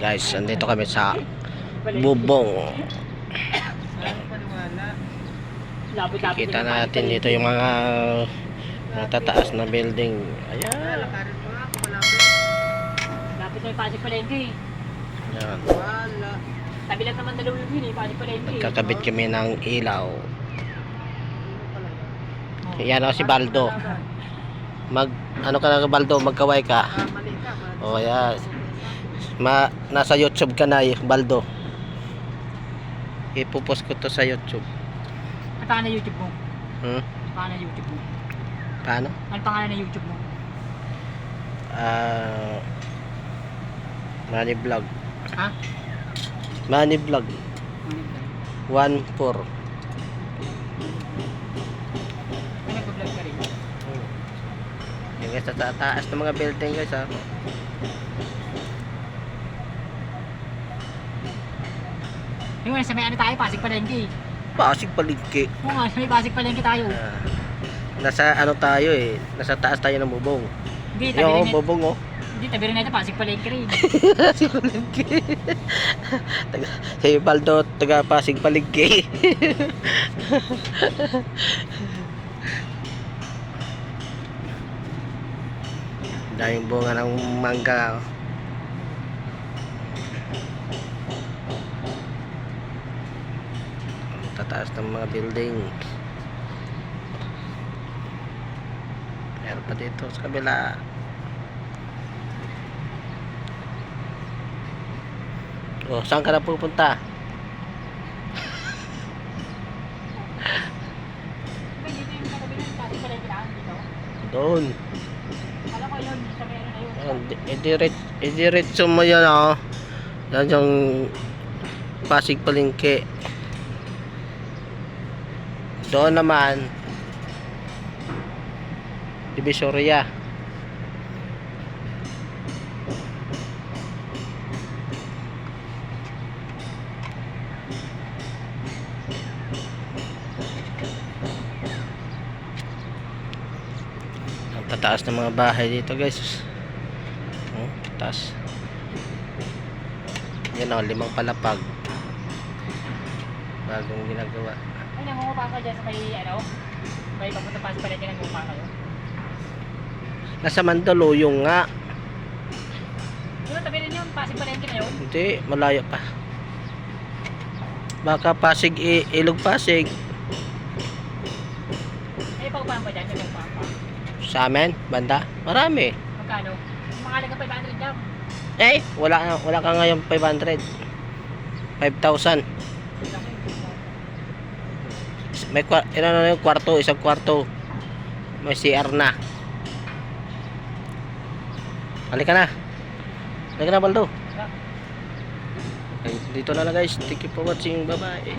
Guys, andito kami sa Bubong. Kita natin dito yung mga tataas na building. Ayan. Lapit na yung Pasig Palengke. Ayan. Tabi lang naman dalawa yun eh, Pasig Palengke. Magkakabit kami ng ilaw. Yan o si Baldo. Ano ka na Baldo, magkaway ka. O yan. Nasa YouTube ka na Baldo. Ipopost ko to sa YouTube. Ano pangalan na YouTube mo? Hmm? Ano pangalan na YouTube mo? Paano? Ano pangalan na YouTube mo? Money Vlog. Ha? Money Vlog. 1-4. May nag-vlog ka rin? Yung guys, sa taas ng mga building guys ha. Yung sa may ano tayo, Pasig Palengke. Pasig Palengke. Oo nga, sa may Pasig Palengke tayo. Nasa ano tayo eh. Nasa taas tayo ng bubong. Hindi, tabi rin Yung bubong oh. Hindi, tabi rin na ito, Pasig Palengke rin. Pasig Palengke. Si Baldo, taga Pasig Palengke. Daming bunga ng mangga oh. Tataas ng mga building. Meron pa dito sa kabila. Oh, saan ka na pupunta? Dito yung katabi ng Pasig Palengke na, dito. Doon. Alam ko yun, sa may ano na yun. Idiretso mo yan oh. Yan yung Pasig Palengke. Doon naman Divisoria. Ang tataas ng mga bahay dito guys. Taas. Yan o, 5 palapag. Bagong ginagawa. Ay, nangungupa ka dyan sa may ano? May papunta Pasig Palengke, nangungupa kayo. Nasa Mandaluyong nga. Ano, tabi rin yung Pasig Palengke na yun? Hindi, malayo pa. Baka Pasig, Ilog Pasig. Ay, paupahan pa dyan, nangungupa pa. Sa amin, banda, marami. Magkano? Mga halaga 500 lang. Wala ka ngayon 500. 5,000. May yung kwarto, isang kwarto. May CR na. Halika na. Halika na, Baldo. Okay, dito na lang guys. Thank you for watching. Bye-bye.